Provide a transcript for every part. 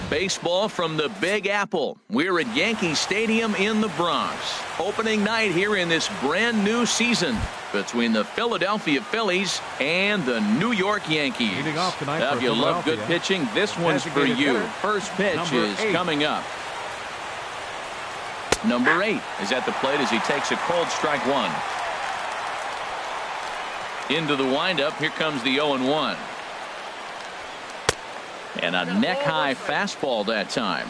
Baseball from the Big Apple. We're at Yankee Stadium in the Bronx. Opening night here in this brand new season between the Philadelphia Phillies and the New York Yankees. Now, if you love good pitching, this one's for you. First pitch is coming up. Number 8 is at the plate as he takes a cold strike one. Into the windup. Here comes the 0-1. And a neck-high fastball that time.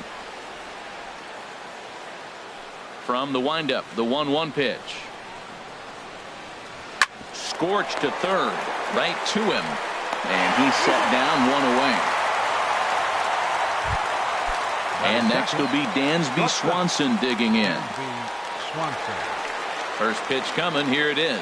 From the windup, the 1-1 pitch. Scorched to third, right to him. And he's set down, one away. And next will be Dansby Swanson digging in. First pitch coming, here it is.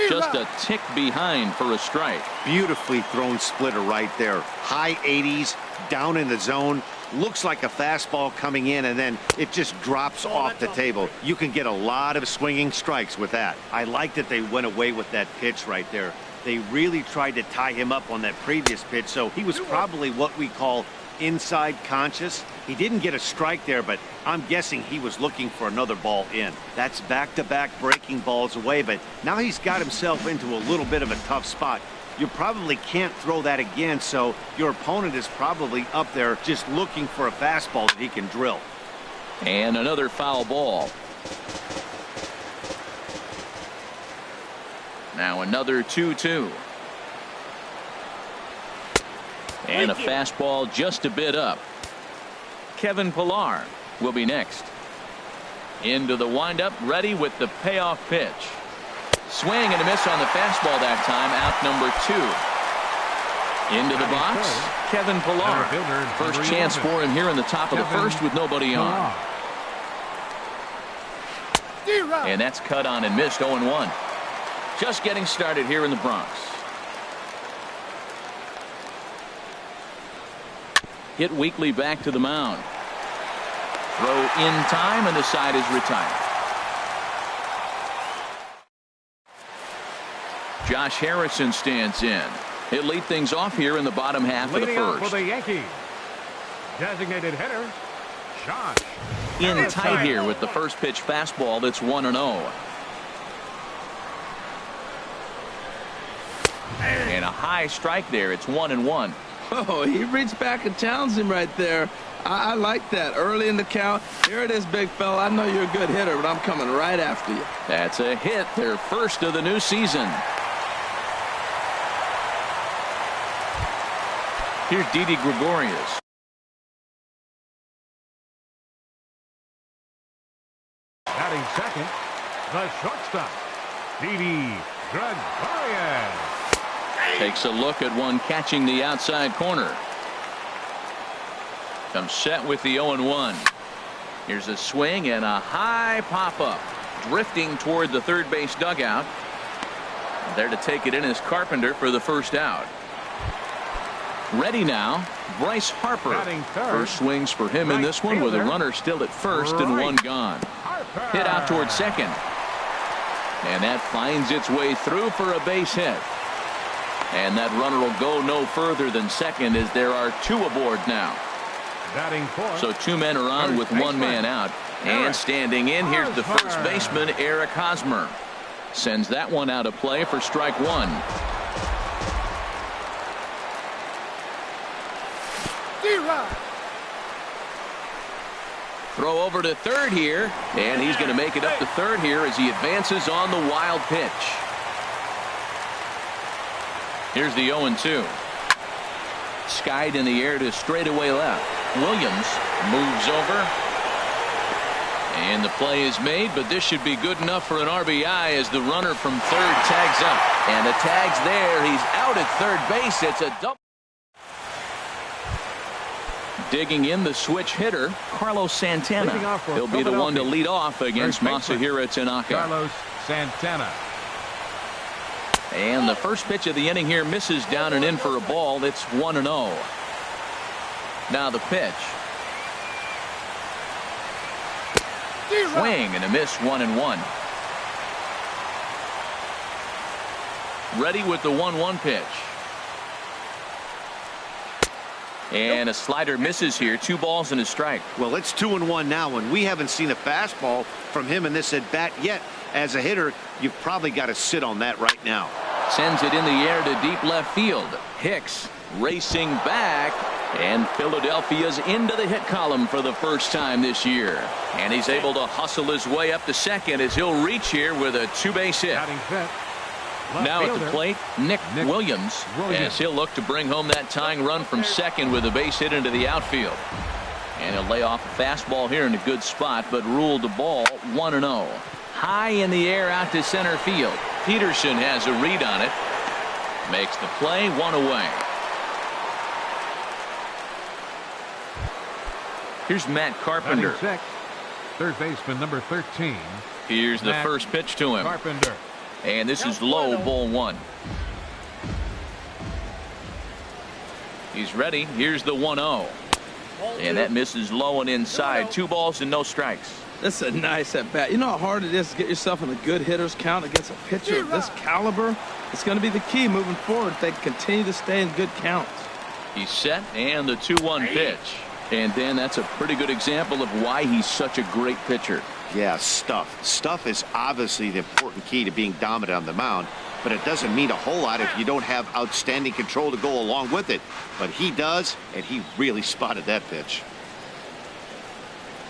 Just a tick behind for a strike. Beautifully thrown splitter right there. High 80s, down in the zone. Looks like a fastball coming in, and then it just drops off the table. You can get a lot of swinging strikes with that. I like that they went away with that pitch right there. They really tried to tie him up on that previous pitch, so he was probably what we call inside conscious. He didn't get a strike there, but I'm guessing he was looking for another ball in. That's back-to-back breaking balls away, but now he's got himself into a little bit of a tough spot. You probably can't throw that again, so your opponent is probably up there just looking for a fastball that he can drill. And another foul ball. Now another 2-2. And a fastball just a bit up. Kevin Pillar will be next. Into the windup, ready with the payoff pitch. Swing and a miss on the fastball that time, out number 2. Into the box, Kevin Pillar. First chance for him here in the top of the first with nobody on. And that's cut on and missed, 0-1. Just getting started here in the Bronx. Hit weakly back to the mound. Throw in time, and the side is retired. Josh Harrison stands in. He'll lead things off here in the bottom half of the first. For the Yankees, designated hitter, Josh. In tight here with the first pitch fastball that's 1-0. And a high strike there. It's 1-1. Oh, he reached back and challenged him right there. I like that. Early in the count. Here it is, big fella. I know you're a good hitter, but I'm coming right after you. That's a hit. Their first of the new season. Here's Didi Gregorius. Batting second, the shortstop, Didi Gregorius. Takes a look at one catching the outside corner. Comes set with the 0-1. Here's a swing and a high pop-up. Drifting toward the third base dugout. There to take it in is Carpenter for the first out. Ready now, Bryce Harper. First swings for him in this one with a runner still at first and one gone. Hit out toward second. And that finds its way through for a base hit. And that runner will go no further than second as there are 2 aboard now. So 2 men are on with 1 man out. And standing in, here's the first baseman, Eric Hosmer. Sends that one out of play for strike 1. Throw over to third here. And he's going to make it up to third here as he advances on the wild pitch. Here's the 0-2. Skied in the air to straightaway left. Williams moves over. And the play is made, but this should be good enough for an RBI as the runner from third tags up. And the tag's there. He's out at third base. It's a double. Digging in the switch hitter, Carlos Santana. He'll be the one to lead off against Masahiro Tanaka. Carlos Santana. And the first pitch of the inning here misses down and in for a ball. It's 1-0. Now the pitch. Swing and a miss, 1-1. Ready with the 1-1 pitch. And a slider misses here. 2 balls and a strike. Well, it's 2-1 now, and we haven't seen a fastball from him in this at bat yet. As a hitter, you've probably got to sit on that right now. Sends it in the air to deep left field. Hicks racing back, and Philadelphia's into the hit column for the first time this year. And he's able to hustle his way up to second as he'll reach here with a 2-base hit. Now at the plate, Nick Williams, as he'll look to bring home that tying run from second with a base hit into the outfield. And he'll lay off a fastball here in a good spot, but ruled the ball 1-0. High in the air out to center field. Peterson has a read on it. Makes the play, 1 away. Here's Matt Carpenter. Third baseman number 13. Here's the first pitch to him. Carpenter. And this is low, ball 1. He's ready. Here's the 1-0. And that misses low and inside. 2 balls and no strikes. That's a nice at bat. You know how hard it is to get yourself in a good hitter's count against a pitcher of this caliber? It's going to be the key moving forward if they continue to stay in good counts. He's set, and the 2-1 pitch. And then that's a pretty good example of why he's such a great pitcher. Yeah, stuff. Stuff is obviously the important key to being dominant on the mound, but it doesn't mean a whole lot if you don't have outstanding control to go along with it. But he does, and he really spotted that pitch.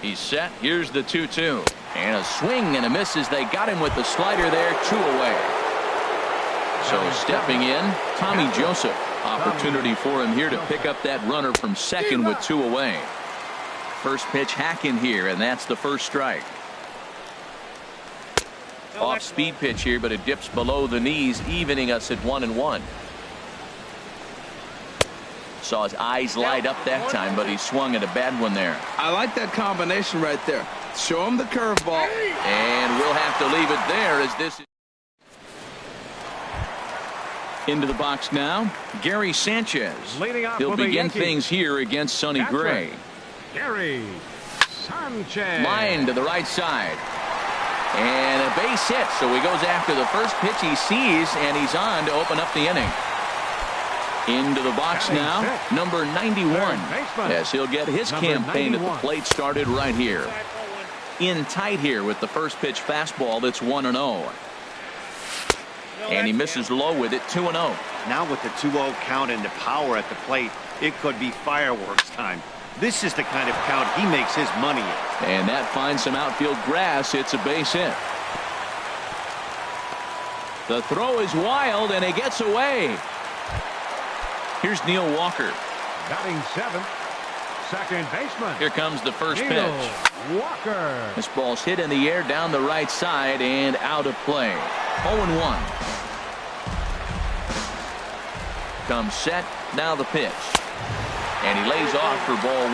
He's set. Here's the 2-2. And a swing and a miss as they got him with the slider there, 2 away. So stepping in, Tommy Joseph. Opportunity for him here to pick up that runner from second with 2 away. First pitch hacking here, and that's the first strike. Off speed pitch here, but it dips below the knees, evening us at 1-1. Saw his eyes light up that time, but he swung at a bad one there. I like that combination right there. Show him the curveball. And we'll have to leave it there as this is into the box now. Gary Sanchez. He'll begin things here against Sonny Gray. Gary Sanchez. Line to the right side. And a base hit. So he goes after the first pitch he sees, and he's on to open up the inning. Into the box now, number 91, as he'll get his campaign at the plate started right here. In tight here with the first pitch fastball that's 1-0. And he misses low with it, 2-0. Now with the 2-0 count and the power at the plate, it could be fireworks time. This is the kind of count he makes his money in. And that finds some outfield grass. It's a base hit. The throw is wild, and it gets away. Here's Neil Walker. Batting 7th, second baseman. Here comes the first pitch. Walker. This ball's hit in the air down the right side and out of play. 0-1. Comes set. Now the pitch. And he lays off for ball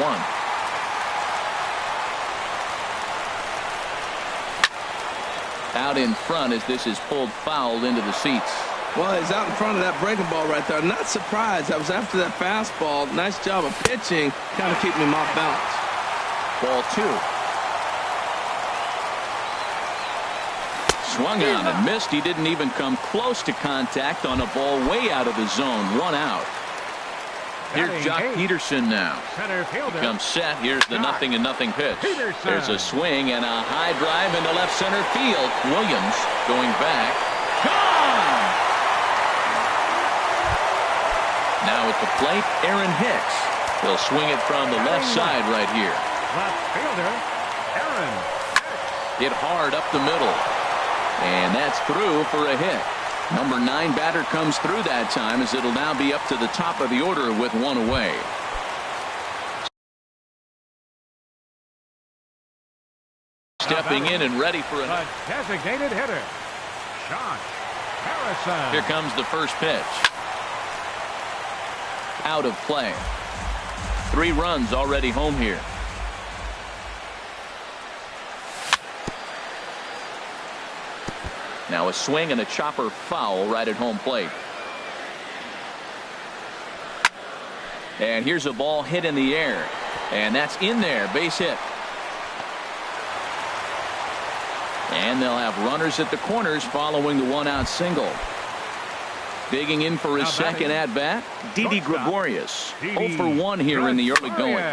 1. Out in front as this is pulled foul into the seats. Well, he's out in front of that breaking ball right there. Not surprised. That was after that fastball. Nice job of pitching, kind of keeping him off balance. Ball 2. Swung on and missed. He didn't even come close to contact on a ball way out of the zone. 1 out. Here's Jock Peterson now. He comes set. Here's the 0-0 pitch. There's a swing and a high drive into left center field. Williams going back. Gone! Now at the plate, Aaron Hicks. He'll swing it from the left side right here. Left fielder, Aaron Hicks. Hit hard up the middle. And that's through for a hit. Number 9 batter comes through that time as it'll now be up to the top of the order with 1 away. Stepping in and ready for a designated hitter, Josh Harrison. Here comes the first pitch. Out of play. 3 runs already home here. Now a swing and a chopper foul right at home plate. And here's a ball hit in the air. And that's in there. Base hit. And they'll have runners at the corners following the 1-out single. Digging in for his second at-bat, Didi Gregorius. 0 for 1 here in the early going.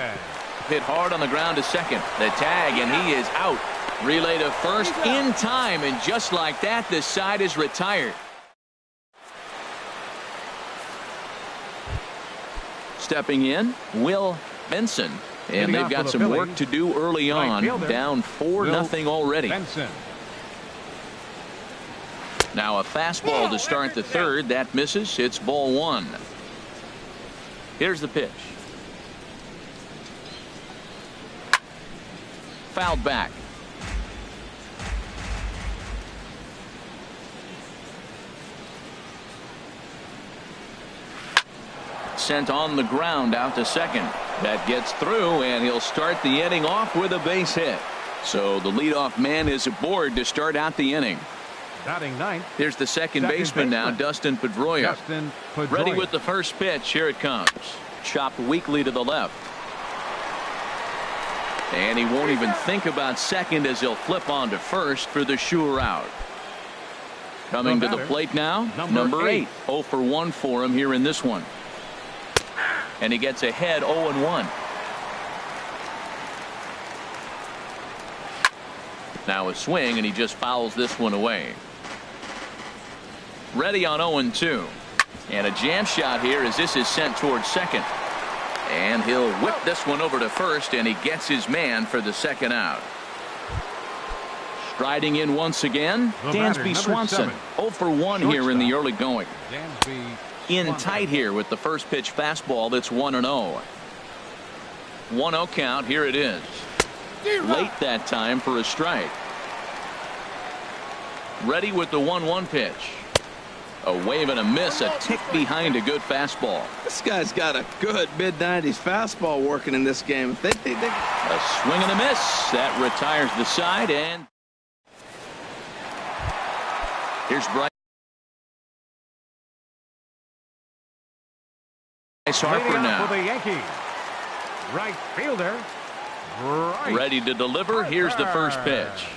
Hit hard on the ground to second. The tag, and he is out. Relay to first in time, and just like that, the side is retired. Stepping in, Will Benson. And they've got some work to do early on. Down 4-0 already. Now a fastball to start the third. That misses. It's ball 1. Here's the pitch. Fouled back. Sent on the ground out to second. That gets through, and he'll start the inning off with a base hit. So the leadoff man is aboard to start out the inning. Batting ninth. Here's the second baseman now, Dustin Pedroia. Ready with the first pitch. Here it comes. Chopped weakly to the left. And he won't even think about second as he'll flip on to first for the sure out. Coming to the plate now, number 8. 0 for 1 for him here in this one. And he gets ahead 0-1. Now a swing, and he just fouls this one away. Ready on 0-2. And a jam shot here as this is sent towards second. And he'll whip this one over to first, and he gets his man for the second out. Striding in once again, Dansby Swanson. 0 for 1 here in the early going. In tight here with the first pitch fastball. That's 1-0. 1-0 count. Here it is. Late that time for a strike. Ready with the 1-1 pitch. A wave and a miss, a tick behind a good fastball. This guy's got a good mid-90s fastball working in this game. A swing and a miss. That retires the side, and here's Bryce Harper now. For the Yankees. Right fielder. Ready to deliver. Here's the first pitch.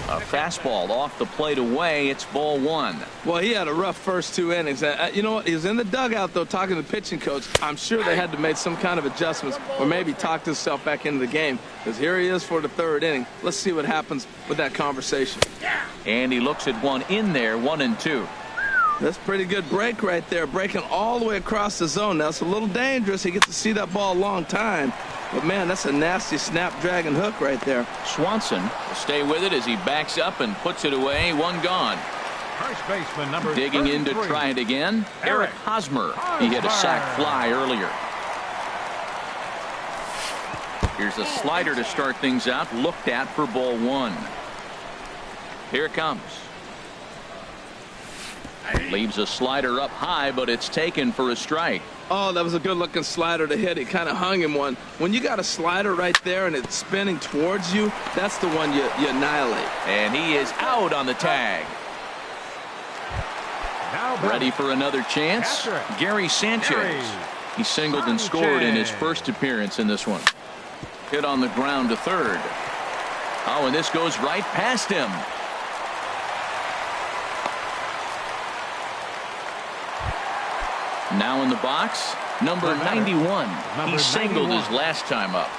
A fastball off the plate away. It's ball 1. Well, he had a rough first 2 innings. You know what? He was in the dugout, though, talking to the pitching coach. I'm sure they had to make some kind of adjustments or maybe talked himself back into the game, because here he is for the 3rd inning. Let's see what happens with that conversation. And he looks at one in there, 1-2. That's a pretty good break right there, breaking all the way across the zone. Now, it's a little dangerous. He gets to see that ball a long time. But, man, that's a nasty snapdragon hook right there. Swanson will stay with it as he backs up and puts it away. 1 gone. First baseman number digging in to try it again. Eric Hosmer. He hit a sac fly earlier. Here's a slider to start things out. Looked at for ball 1. Here it comes. Leaves a slider up high, but it's taken for a strike. Oh, that was a good-looking slider to hit. He kind of hung him one. When you got a slider right there and it's spinning towards you, that's the one you annihilate. And he is out on the tag. Ready for another chance. Gary Sanchez. He singled and scored in his first appearance in this one. Hit on the ground to third. Oh, and this goes right past him. Now in the box, number 91. He singled his last time up.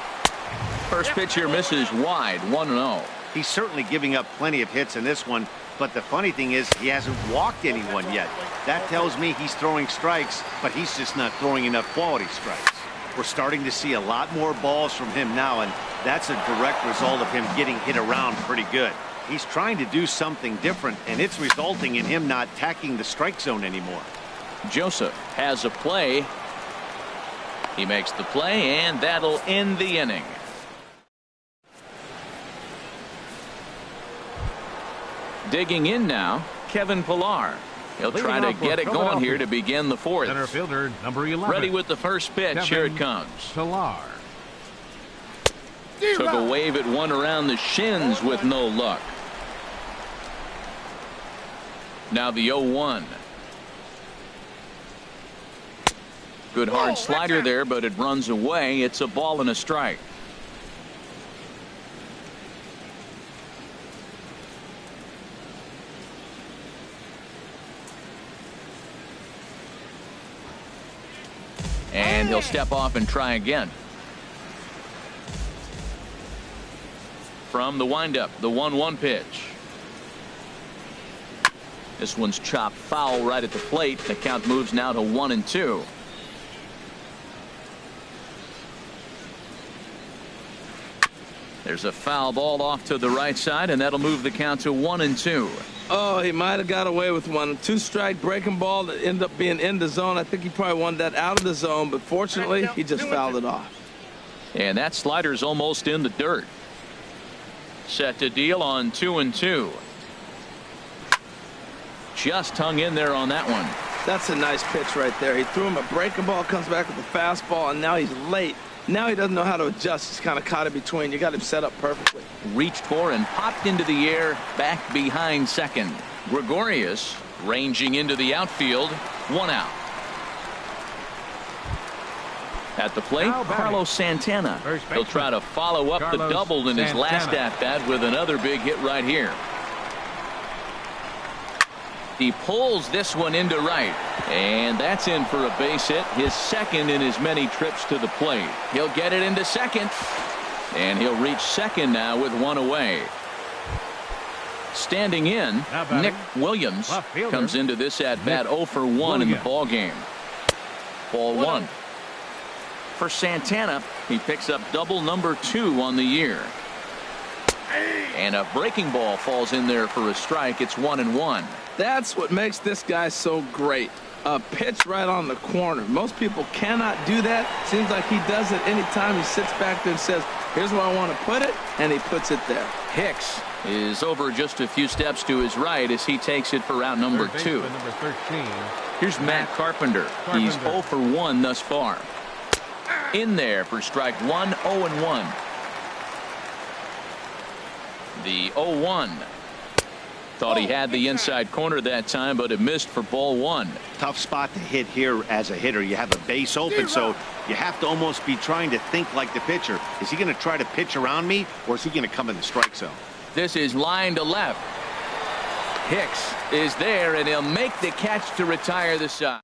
First pitch here misses wide, 1-0. He's certainly giving up plenty of hits in this one, but the funny thing is he hasn't walked anyone yet. That tells me he's throwing strikes, but he's just not throwing enough quality strikes. We're starting to see a lot more balls from him now, and that's a direct result of him getting hit around pretty good. He's trying to do something different, and it's resulting in him not attacking the strike zone anymore. Joseph has a play. He makes the play, and that'll end the inning. Digging in now, Kevin Pillar. He'll try to get it going here to begin the 4th. Center fielder, number 11. Ready with the first pitch. Here it comes. Pillar. Took a wave at one around the shins with no luck. Now the 0-1. Good hard slider there, but it runs away. It's a ball and a strike. And he'll step off and try again. From the windup, the 1-1 pitch. This one's chopped foul right at the plate. The count moves now to 1-2. There's a foul ball off to the right side, and that'll move the count to 1-2. Oh, he might have got away with one. 2-strike breaking ball that ended up being in the zone. I think he probably wanted that out of the zone, but fortunately, he just fouled it off. And that slider's almost in the dirt. Set to deal on 2-2. Just hung in there on that one. That's a nice pitch right there. He threw him a breaking ball, comes back with a fastball, and now he's late. Now he doesn't know how to adjust. He's kind of caught in between. You got him set up perfectly. Reached for and popped into the air back behind second. Gregorius ranging into the outfield. 1 out. At the plate, Carlos Santana. He'll try to follow up the double in his last at-bat with another big hit right here. He pulls this one into right, and that's in for a base hit, his second in as many trips to the plate. He'll get it into second, and he'll reach second now with 1 away. Standing in, Nick Williams comes into this at-bat 0 for 1 in the ball game. Ball 1. For Santana, he picks up double number 2 on the year. And a breaking ball falls in there for a strike. It's 1-1. That's what makes this guy so great. A pitch right on the corner. Most people cannot do that. Seems like he does it anytime he sits back there and says, here's where I want to put it, and he puts it there. Hicks is over just a few steps to his right as he takes it for out number 2. Number 13. Here's Matt Carpenter. He's 0 for 1 thus far. In there for strike 1, 0-1. The 0-1. Thought he had the inside corner that time, but it missed for ball 1. Tough spot to hit here as a hitter. You have a base open, so you have to almost be trying to think like the pitcher. Is he going to try to pitch around me, or is he going to come in the strike zone? This is line to left. Hicks is there, and he'll make the catch to retire the side.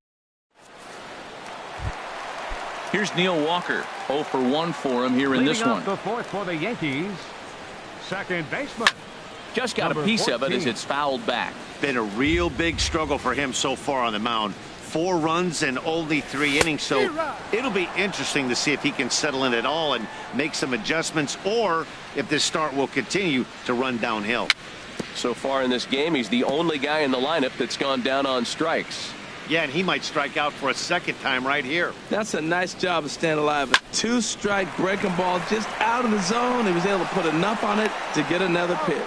Here's Neil Walker. 0 for 1 for him here in this one. The 4th for the Yankees. Second baseman. Just got a piece of it as it's fouled back. Been a real big struggle for him so far on the mound. 4 runs and only 3 innings, so it'll be interesting to see if he can settle in at all and make some adjustments, or if this start will continue to run downhill. So far in this game, he's the only guy in the lineup that's gone down on strikes. Yeah, and he might strike out for a second time right here. That's a nice job of staying alive. A 2-strike breaking ball just out of the zone. He was able to put enough on it to get another pitch.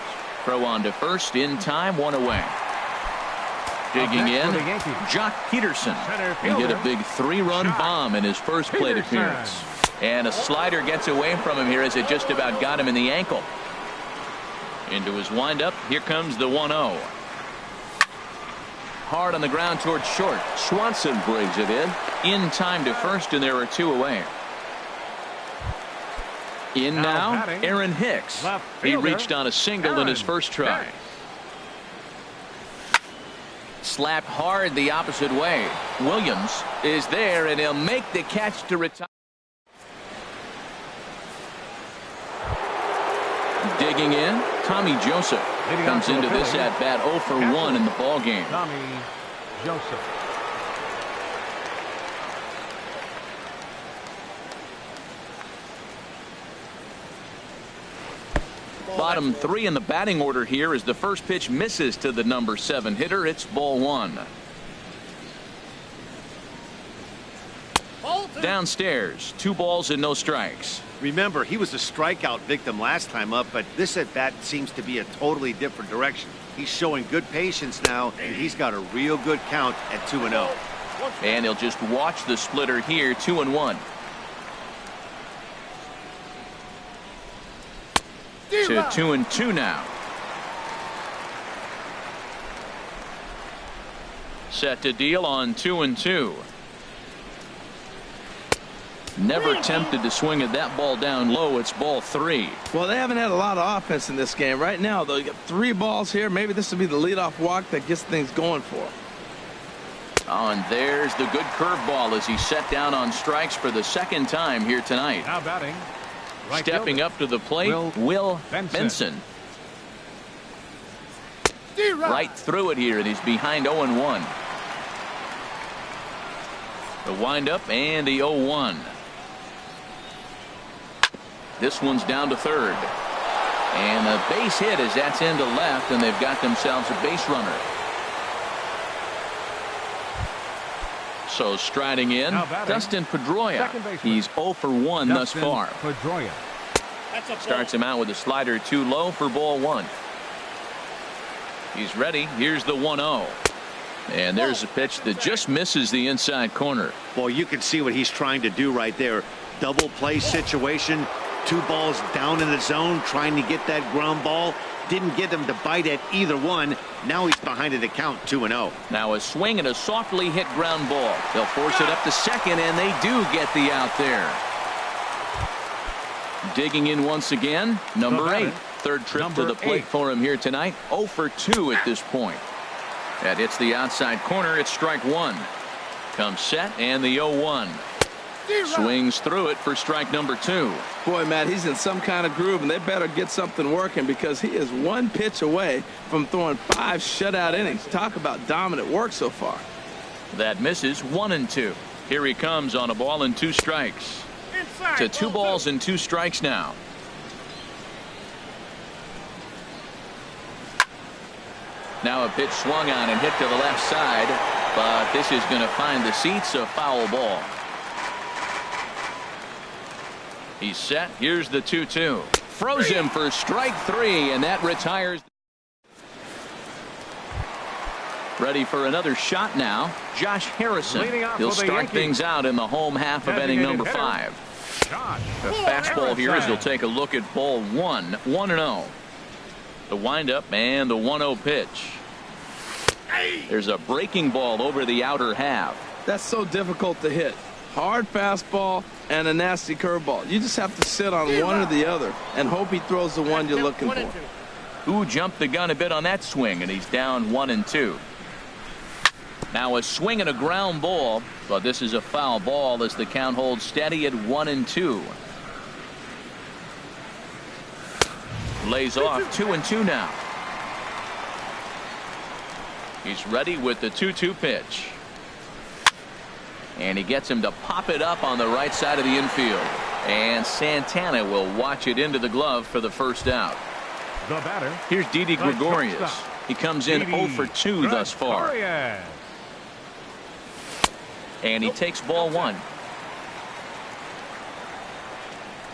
Throw on to first in time, 1 away. Digging in, Jock Peterson. He hit a big 3-run bomb in his first plate appearance. And a slider gets away from him here as it just about got him in the ankle. Into his windup, here comes the 1-0. Hard on the ground towards short. Swanson brings it in time to first, and there are 2 away. In now, Aaron Hicks. He reached on a single in his first try. Slapped hard the opposite way. Williams is there, and he'll make the catch to retire. Digging in, Tommy Joseph comes into this at bat 0 for 1 in the ball game. Tommy Joseph. Bottom 3 in the batting order here as the first pitch misses to the number 7 hitter. It's ball 1. Downstairs, 2 balls and no strikes. Remember, he was a strikeout victim last time up, but this at-bat seems to be a totally different direction. He's showing good patience now, and he's got a real good count at 2-0. And he'll just watch the splitter here, 2-1. To 2-2 now. Set to deal on 2-2. Never tempted to swing at that ball down low. It's ball 3. Well, they haven't had a lot of offense in this game. Right now, though, you got 3 balls here. Maybe this will be the leadoff walk that gets things going for them. Oh, and there's the good curveball as he's set down on strikes for the second time here tonight. Now batting. Right Stepping fielder. up to the plate, Will Benson. Right through it here, and he's behind 0-1. The windup and the 0-1. This one's down to third. And a base hit as that's into left, and they've got themselves a base runner. So striding in, Dustin Pedroia. He's 0 for 1 thus far. Pedroia. Starts him out with a slider too low for ball 1. He's ready. Here's the 1-0. And there's a pitch that just misses the inside corner. Well, you can see what he's trying to do right there. Double play situation. 2 balls down in the zone, trying to get that ground ball. Didn't get him to bite at either one. Now he's behind in the count, 2-0. Now a swing and a softly hit ground ball. They'll force it up to second, and they do get the out there. Digging in once again, number 8. Third trip to the plate for him here tonight. 0 for 2 at this point. That hits the outside corner. It's strike 1. Comes set, and the 0-1. Swings through it for strike number 2. Boy, Matt, he's in some kind of groove, and they better get something working because he is 1 pitch away from throwing 5 shutout innings. Talk about dominant work so far. That misses. 1-2. Here he comes on a ball and 2 strikes. To 2 balls and 2 strikes now. Now a pitch swung on and hit to the left side, but this is going to find the seats. A foul ball. He's set. Here's the 2-2. Froze him for strike 3, and that retires. Ready for another shot now. Josh Harrison. He'll start things out in the home half of inning number 5. The fastball here as he'll take a look at ball 1. 1-0. The windup and the 1-0 pitch. There's a breaking ball over the outer half. That's so difficult to hit. Hard fastball and a nasty curveball. You just have to sit on one or the other and hope he throws the one you're looking for. Who jumped the gun a bit on that swing, and he's down 1-2. Now a swing and a ground ball, but this is a foul ball as the count holds steady at 1-2. Lays off 2-2 now. He's ready with the 2-2 pitch. And he gets him to pop it up on the right side of the infield. And Santana will watch it into the glove for the first out. The batter. Here's Didi Gregorius. He comes in 0 for 2 thus far. And he takes ball 1.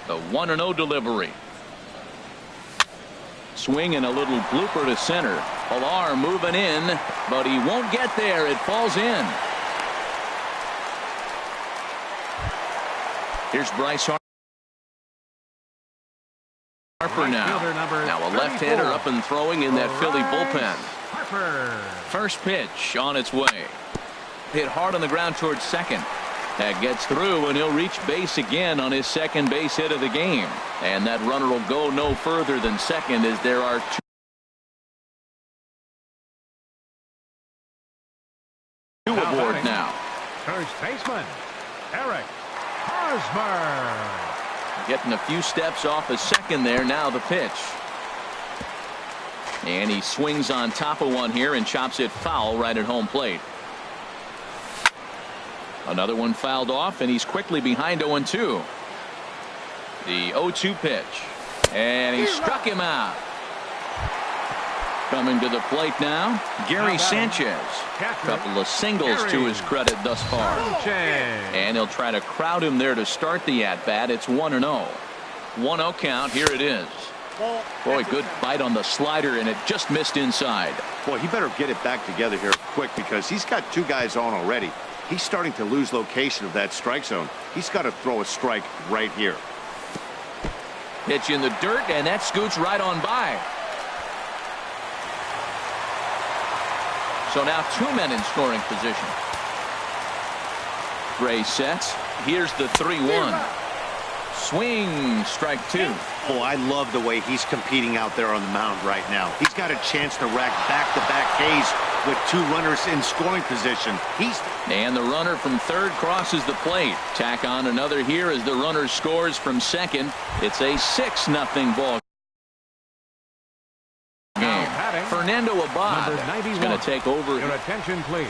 The 1-0 delivery. Swing and a little blooper to center. Pilar moving in, but he won't get there. It falls in. Here's Bryce Harper now. Now a left-hander up and throwing in that Philly bullpen. First pitch on its way. Hit hard on the ground towards second. That gets through, and he'll reach base again on his second base hit of the game. And that runner will go no further than second as there are 2 aboard now. First baseman, Eric Hosmer. Getting a few steps off a second there. Now the pitch. And he swings on top of one here and chops it foul right at home plate. Another one fouled off, and he's quickly behind 0-2. The 0-2 pitch. And he struck him out. Coming to the plate now, Gary Sanchez. Couple of singles to his credit thus far. And he'll try to crowd him there to start the at-bat. It's 1-0. 1-0 count. Here it is. Boy, good bite on the slider, and it just missed inside. Boy, he better get it back together here quick because he's got 2 guys on already. He's starting to lose location of that strike zone. He's got to throw a strike right here. Pitch in the dirt, and that scoots right on by. So now 2 men in scoring position. Gray sets. Here's the 3-1. Swing, strike 2. Oh, I love the way he's competing out there on the mound right now. He's got a chance to rack back-to-back Ks with 2 runners in scoring position. And the runner from third crosses the plate. Tack on another here as the runner scores from second. It's a 6-0 ball game. Fernando Abad is going to take over. Your attention, please.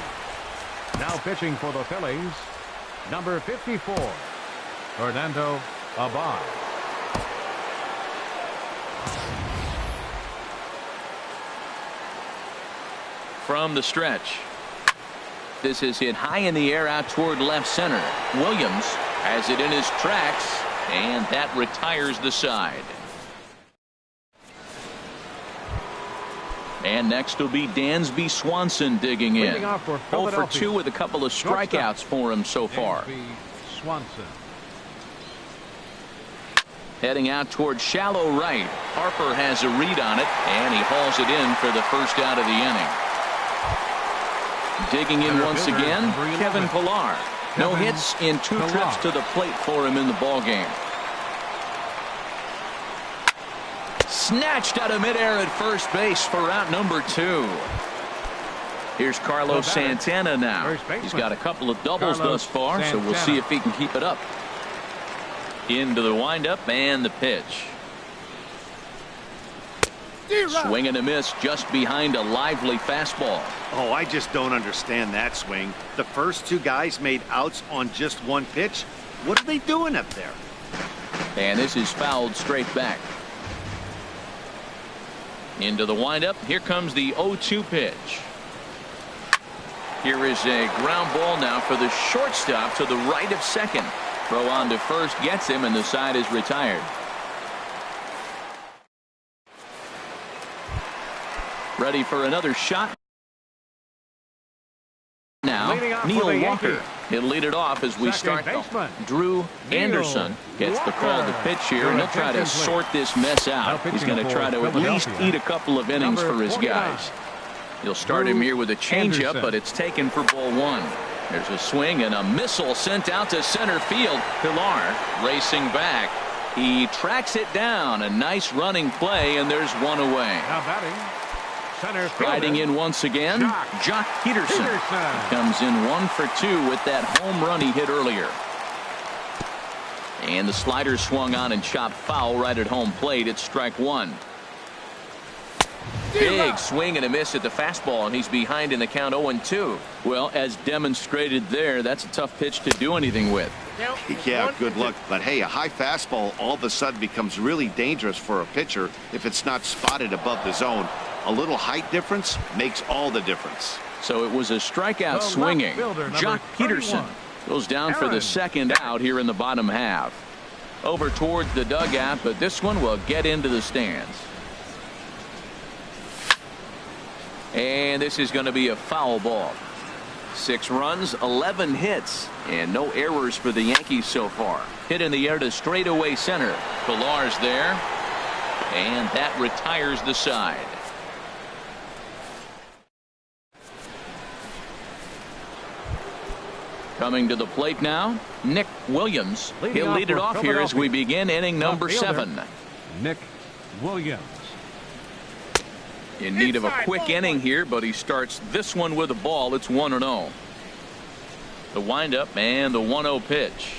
Now pitching for the Phillies, number 54, Fernando Abad. From the stretch. This is hit high in the air out toward left center. Williams has it in his tracks, and that retires the side. And next will be Dansby Swanson digging in. 0 for 2 with a couple of strikeouts for him so far. Swanson. Heading out toward shallow right. Harper has a read on it, and he hauls it in for the first out of the inning. Digging in once again, Kevin Pillar. No hits in 2 trips to the plate for him in the ballgame. Snatched out of midair at first base for out number 2. Here's Carlos Santana now. He's got a couple of doubles thus far, so we'll see if he can keep it up. Into the windup and the pitch. Swing and a miss just behind a lively fastball. Oh, I just don't understand that swing. The first 2 guys made outs on just 1 pitch. What are they doing up there? And this is fouled straight back. Into the windup. Here comes the 0-2 pitch. Here is a ground ball now for the shortstop to the right of second. Throw on to first gets him, and the side is retired. Ready for another shot. Now, Neil Walker. He'll lead it off as we start. Drew Anderson gets the call to pitch here, and he'll try to sort this mess out. He's going to try to at least eat a couple of innings for his guys. He'll start him here with a changeup, but it's taken for ball 1. There's a swing and a missile sent out to center field. Pillar racing back. He tracks it down. A nice running play, and there's 1 away. Now batting. Riding in once again, Jock Peterson comes in 1 for 2 with that home run he hit earlier. And the slider swung on and chopped foul right at home plate. It's strike 1. Big swing and a miss at the fastball, and he's behind in the count 0-2. Well, as demonstrated there, that's a tough pitch to do anything with. Yeah, good luck. But hey, a high fastball all of a sudden becomes really dangerous for a pitcher if it's not spotted above the zone. A little height difference makes all the difference. So it was a strikeout swinging. Jock Peterson goes down for the second out here in the bottom half. Over towards the dugout, but this one will get into the stands. And this is going to be a foul ball. 6 runs, 11 hits, and no errors for the Yankees so far. Hit in the air to straightaway center. Pillar's there, and that retires the side. Coming to the plate now, Nick Williams. He'll lead it off here as we begin inning number 7. Nick Williams. In need of a quick inning here, but he starts this one with a ball. It's 1-0. The windup and the 1-0 pitch.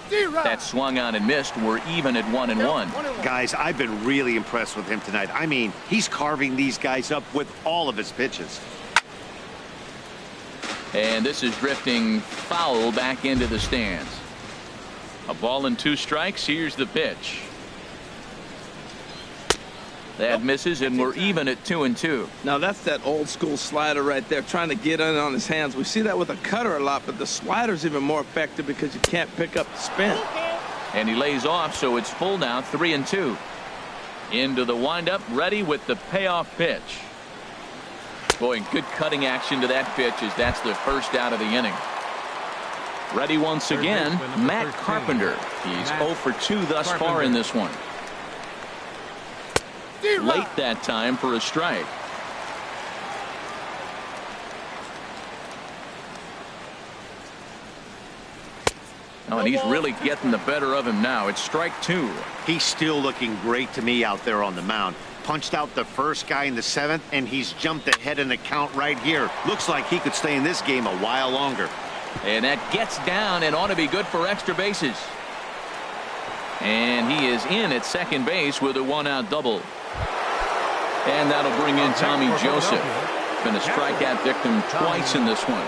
That swung on and missed. We're even at 1-1. Guys, I've been really impressed with him tonight. I mean, he's carving these guys up with all of his pitches. And this is drifting foul back into the stands. A ball and 2 strikes. Here's the pitch. That misses, and we're even at 2-2. Now that's that old school slider right there, trying to get in on his hands. We see that with a cutter a lot, but the slider's even more effective because you can't pick up the spin. And he lays off, so it's full now, 3-2. Into the windup, ready with the payoff pitch. Boy, good cutting action to that pitch as that's the first out of the inning. Ready once again, Matt Carpenter. He's 0 for 2 thus far in this one. Late that time for a strike. Oh, and he's really getting the better of him now. It's strike 2. He's still looking great to me out there on the mound. punched out the first guy in the 7th, and he's jumped ahead in the count right here. Looks like he could stay in this game a while longer. And that gets down and ought to be good for extra bases. And he is in at second base with a 1-out double. And that'll bring in Tommy Joseph. Been a strikeout victim twice in this one.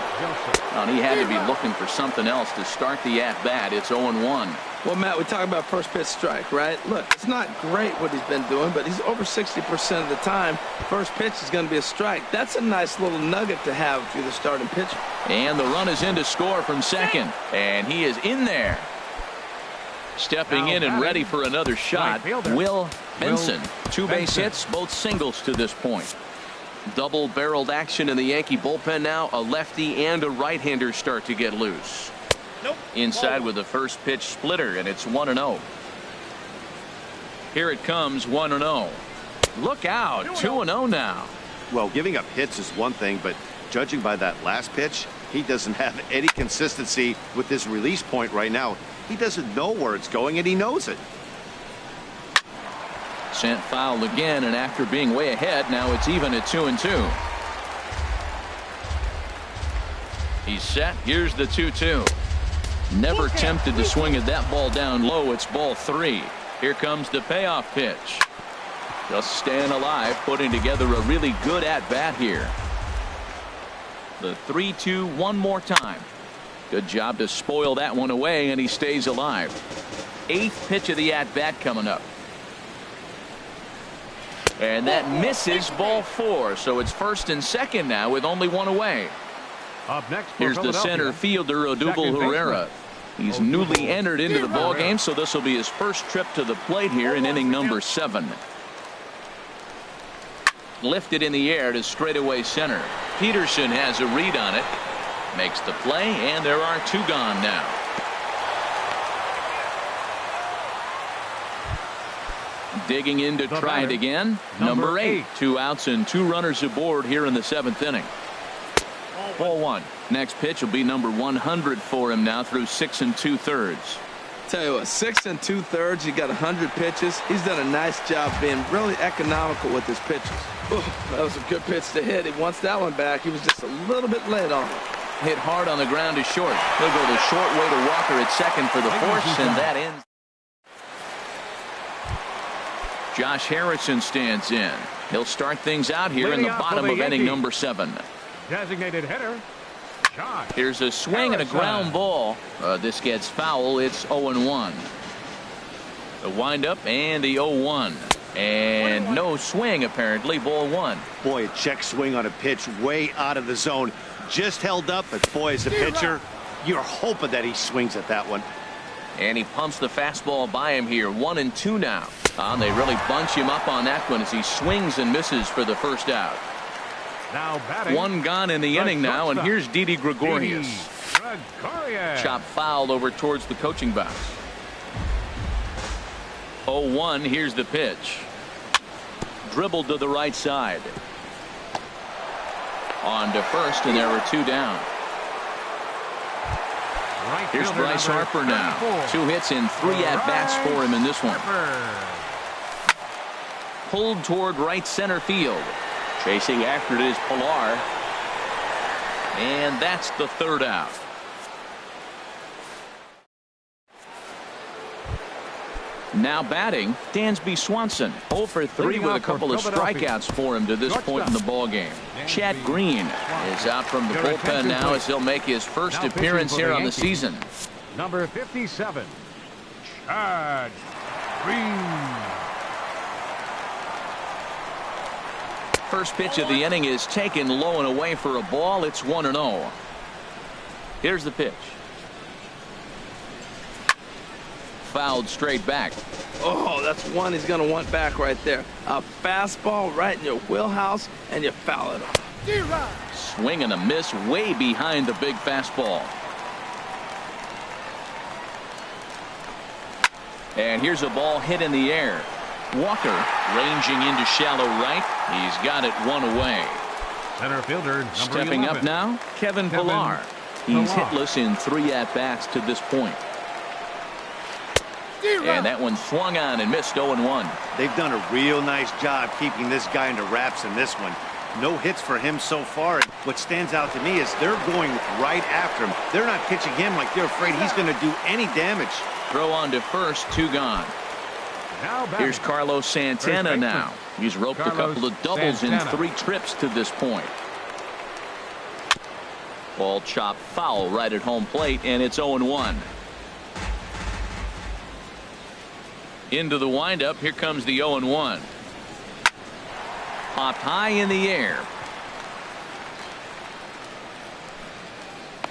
And he had to be looking for something else to start the at-bat. It's 0-1. Well, Matt, we talk about first pitch strike, right? Look, it's not great what he's been doing, but he's over 60% of the time. First pitch is going to be a strike. That's a nice little nugget to have if you're the starting pitcher. And the run is in to score from second. And he is in there. Stepping in and ready for another shot, Will Benson. 2 base hits, both singles to this point. Double-barreled action in the Yankee bullpen now. A lefty and a right-hander start to get loose. Inside with the first pitch splitter, and it's 1-0. Here it comes, 1-0. Look out, 2-0 now. Well, giving up hits is one thing, but judging by that last pitch, he doesn't have any consistency with his release point right now. He doesn't know where it's going, and he knows it. Sent foul again, and after being way ahead, now it's even at 2-2. He's set. Here's the 2-2. Never tempted to swing at that ball down low. It's ball 3. Here comes the payoff pitch. Just staying alive, putting together a really good at-bat here. The 3-2 one more time. Good job to spoil that one away, and he stays alive. 8th pitch of the at-bat coming up. And that misses, ball 4. So it's first and second now with only one away. Up next, here's the center fielder, Odubel Herrera. He's newly entered into the ball game, so this will be his first trip to the plate here in inning number 7. Lifted in the air to straightaway center. Peterson has a read on it. Makes the play, and there are 2 gone now. Digging in to try it again. Number 8. 2 outs and 2 runners aboard here in the 7th inning. Ball 1. Next pitch will be number 100 for him now through 6 2/3. Tell you what, 6 2/3. He got 100 pitches. He's done a nice job being really economical with his pitches. Ooh, that was a good pitch to hit. He wants that one back. He was just a little bit late on it. Hit hard on the ground to short. He'll go the short way to Walker at second for the force, and that ends. Josh Harrison stands in. He'll start things out here in the bottom of inning number 7. Designated hitter. Here's a swing and a ground ball. This gets foul. It's 0-1. The windup and the 0-1. And no swing apparently. Ball 1. Boy, a check swing on a pitch way out of the zone. Just held up, but boy, as a pitcher, you're hoping that he swings at that one. And he pumps the fastball by him here. 1-2 now. They really bunch him up on that one as he swings and misses for the first out. Now batting. 1 gone in the inning now, and here's Didi Gregorius. Chop foul over towards the coaching box. 0-1. Here's the pitch. Dribbled to the right side. On to first, and there were 2 down. Here's Bryce Harper now. 2 hits and 3 at-bats for him in this one. Pulled toward right center field. Chasing after it is Pilar. And that's the 3rd out. Now batting, Dansby Swanson. 0 for 3 with a couple of strikeouts for him to this point in the ball game. Chad Green is out from the bullpen now as he'll make his first appearance here on the season. Number 57, Chad Green. First pitch of the inning is taken low and away for a ball. It's 1-0. Here's the pitch. Fouled straight back. Oh, that's one he's going to want back right there. A fastball right in your wheelhouse, and you foul it off. Swing and a miss way behind the big fastball. And here's a ball hit in the air. Walker ranging into shallow right. He's got it 1 away. Center fielder number Stepping 11. up now, Kevin Pilar. He's hitless in 3 at-bats to this point. And that one swung on and missed. 0-1. They've done a real nice job keeping this guy under wraps in this one. No hits for him so far. What stands out to me is they're going right after him. They're not pitching him like they're afraid he's going to do any damage. Throw on to first, 2 gone. Here's Carlos Santana now. He's roped a couple of doubles in 3 trips to this point. Ball chopped foul right at home plate, and it's 0-1. Into the windup. Here comes the 0-1. Popped high in the air.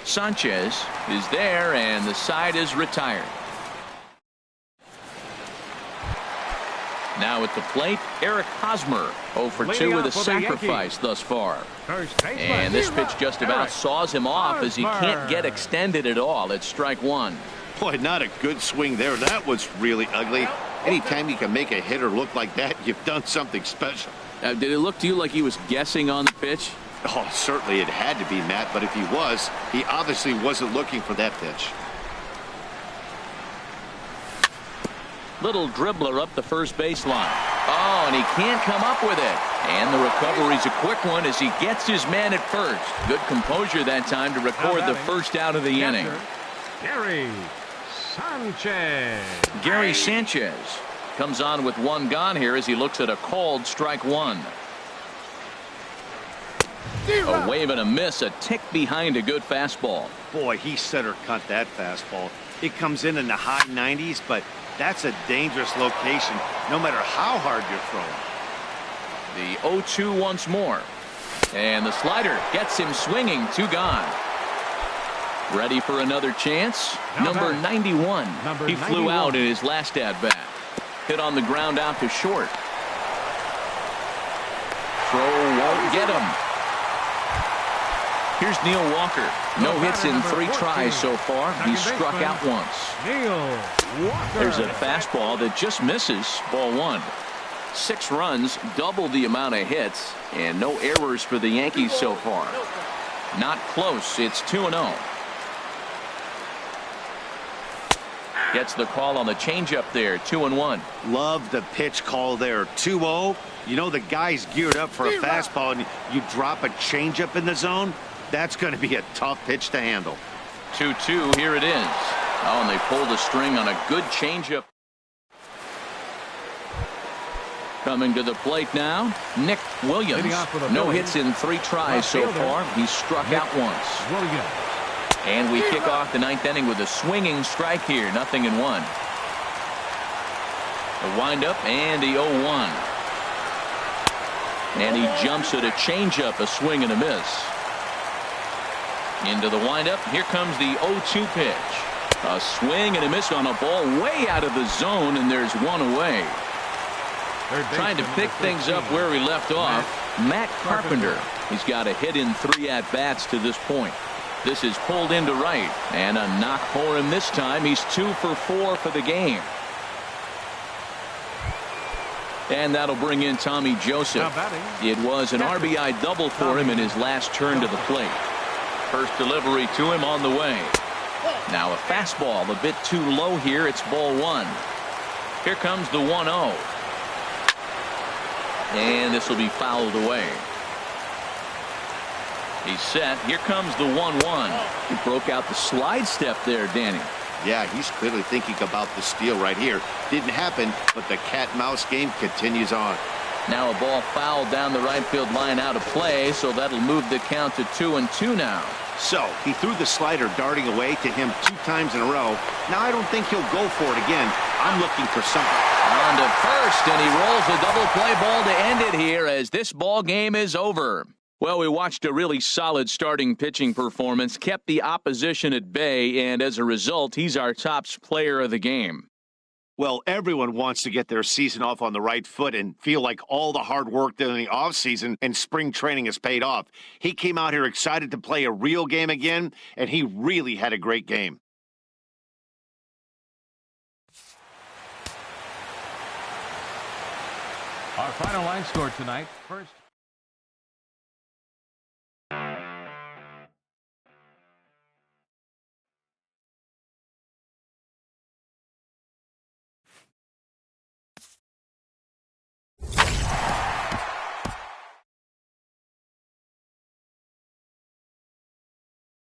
Sanchez is there, and the side is retired. Now at the plate, Eric Hosmer, 0 for 2 with a sacrifice thus far. And this pitch just about saws him off as he can't get extended at all. It's strike 1. Boy, not a good swing there. That was really ugly. Anytime you can make a hitter look like that, you've done something special. Did it look to you like he was guessing on the pitch? Oh, certainly it had to be, Matt, but if he was, he obviously wasn't looking for that pitch. Little dribbler up the first baseline. Oh, and he can't come up with it. And the recovery's a quick one as he gets his man at first. Good composure that time to record the first out of the inning. Gary Sanchez. Gary Sanchez comes on with 1 gone here as he looks at a called strike 1. A wave and a miss, a tick behind a good fastball. Boy, he center cut that fastball. It comes in the high 90s, but that's a dangerous location no matter how hard you're throwing. The 0-2 once more. And the slider gets him swinging. 2 gone. Ready for another chance. Number 91. He flew out in his last at-bat. Hit on the ground out to short. Throw won't get him. Here's Neil Walker. No hits in 3 tries so far. He's struck out once. There's a fastball that just misses. Ball 1. 6 runs, double the amount of hits, and no errors for the Yankees so far. Not close. It's 2-0. Gets the call on the changeup there. 2-1. Love the pitch call there. 2-0. You know the guy's geared up for a fastball, and you drop a changeup in the zone. That's going to be a tough pitch to handle. 2-2. Here it is. Oh, and they pulled the string on a good changeup. Coming to the plate now, Nick Williams. No hits in 3 tries so far. He's struck out once. And we kick off the 9th inning with a swinging strike here. 0-1. The windup and the 0-1. And he jumps at a changeup, a swing and a miss. Into the windup. Here comes the 0-2 pitch. A swing and a miss on a ball way out of the zone, and there's 1 away. Trying to pick things up where he left off, Matt Carpenter. He's got a hit in 3 at-bats to this point. This is pulled into right, and a knock for him this time. He's 2 for 4 for the game. And that'll bring in Tommy Joseph. It was an RBI double for him in his last turn to the plate. First delivery to him on the way. Now a fastball a bit too low here. It's ball 1. Here comes the 1-0. And this will be fouled away. He's set. Here comes the 1-1. He broke out the slide step there, Danny. Yeah, he's clearly thinking about the steal right here. Didn't happen, but the cat-mouse game continues on. Now a ball fouled down the right field line out of play, so that'll move the count to 2-2 now. So he threw the slider darting away to him 2 times in a row. Now I don't think he'll go for it again. I'm looking for something. On to first, and he rolls a double play ball to end it here as this ball game is over. Well, we watched a really solid starting pitching performance, kept the opposition at bay, and as a result, he's our top player of the game. Well, everyone wants to get their season off on the right foot and feel like all the hard work done in the offseason and spring training has paid off. He came out here excited to play a real game again, and he really had a great game. Our final line score tonight, first.